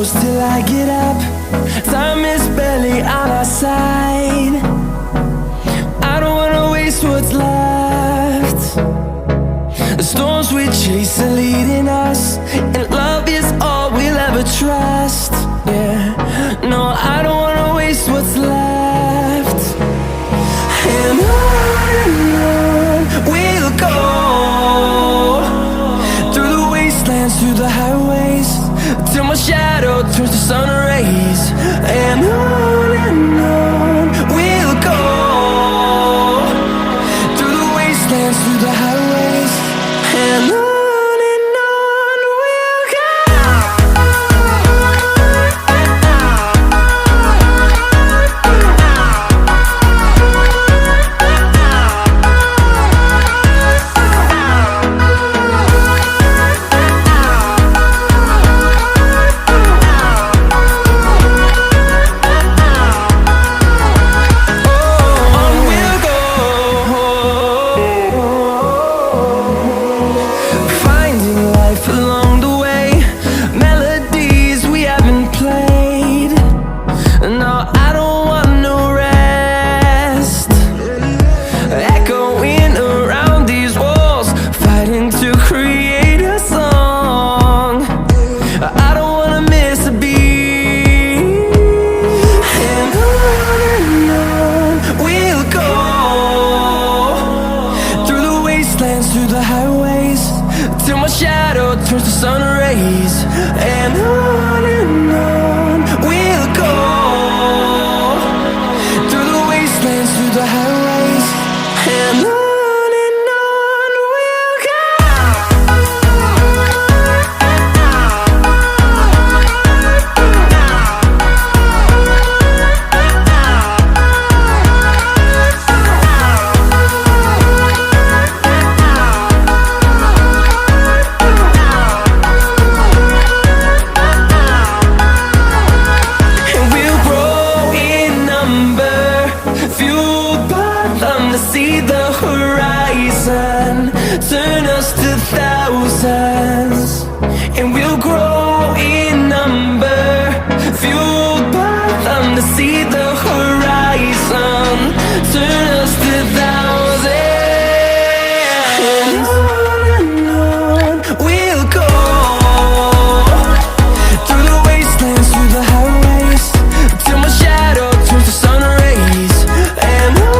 close till I get up. Time is barely on our side. I don't wanna waste what's left. The storms we chase are leading us, and love is all we'll ever trust. Yeah, no, I don't wanna waste what's left. And on we'll go, through the wastelands, through the highways, till my shadow turns to sun rays. And on we'll go, through the wastelands, through the highways, and on. Through the highways, till my shadow turns to sun rays. And on we'll go, through the wastelands, through the highways, and on. See the horizon turn us to thousands, and we'll grow in number, fueled by them. To see the horizon turn us to thousands, and on we'll go, through the wastelands, through the highways, till my shadow turns to sun rays. And on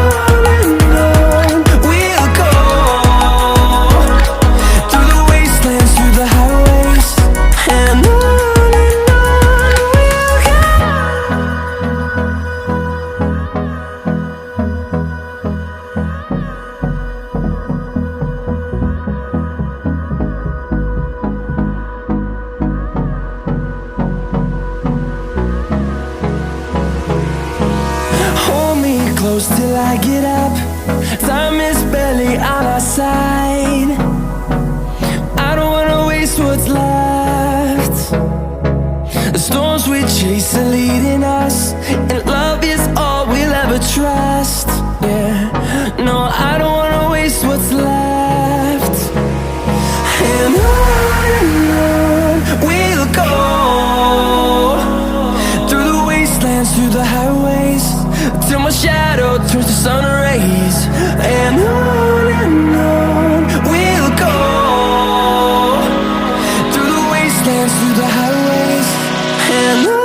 close till I get up. Time is barely on our side. I don't wanna waste what's left. The storms we chase are leading us, and love is all we'll ever trust. Yeah, no, I don't wanna waste what's left. And on we'll go, through the wastelands, through the highways, till my shadow turns to sun rays. And on we'll go, through the wastelands, through the highways, and on.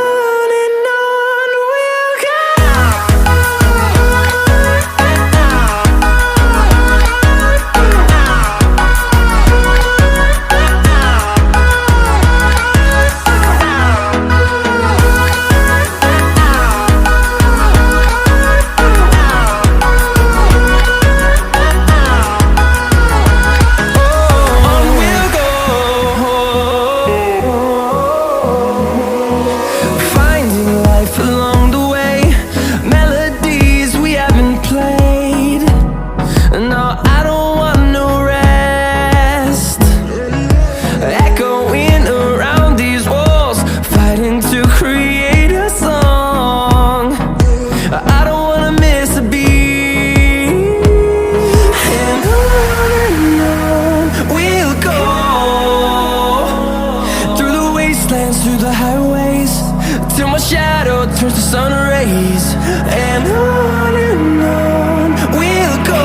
sun rays. And on we'll go,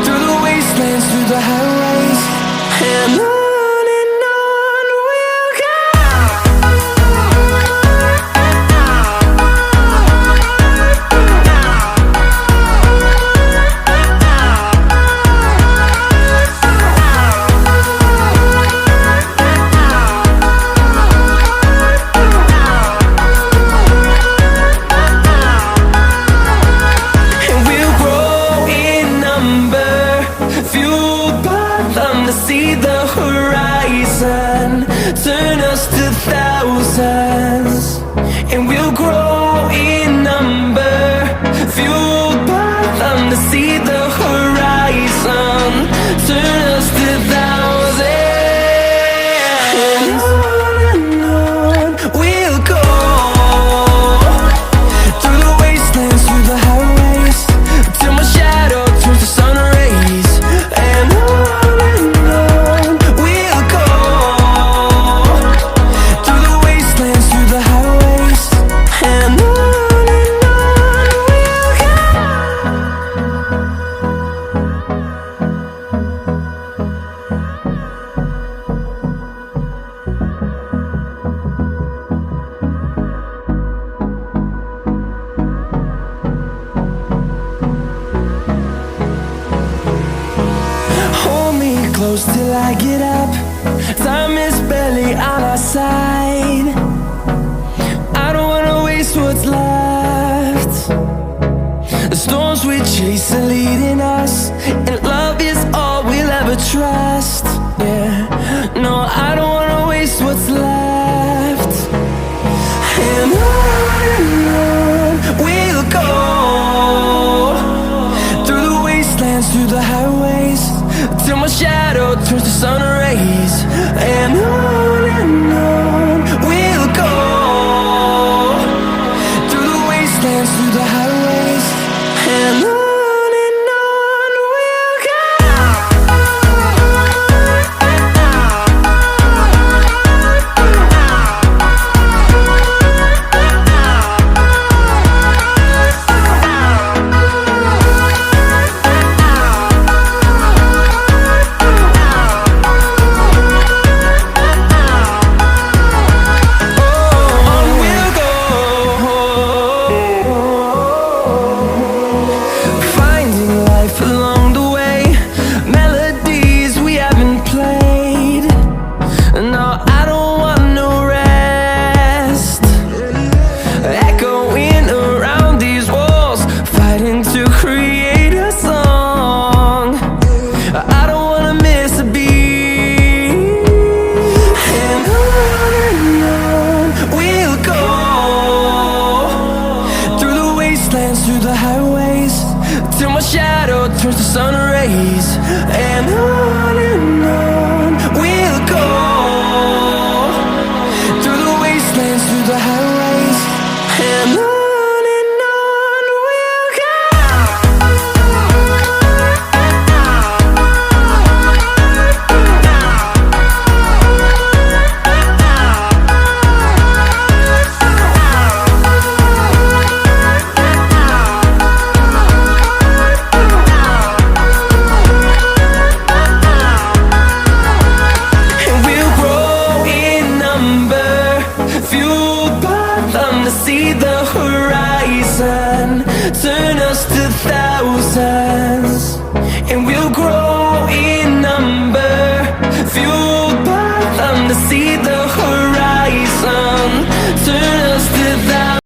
through the wastelands, through the highways. And on we'll go. See the horizon, turn us to thousands, and we'll grow in number, fueled by them. To see the horizon, turn us to thousands, and on we'll go, through the wastelands, through the highways, till my shadow turns to sun rays. And close till I get up. Time is barely on our side. I don't wanna waste what's left. The storms we chase are leading us, and love is all we'll ever trust. Yeah, no, I don't wanna waste what's left. And on we'll go, through the wastelands, through the highways, till my shadow turns to sun rays. And on we'll go, through the wastelands, through the highways. And on we'll go. Through the highways, till my shadow turns to sun rays. And on we'll go, through the wastelands, through the highways. And on we'll go. To see the horizon, turn us to thousands, and we'll grow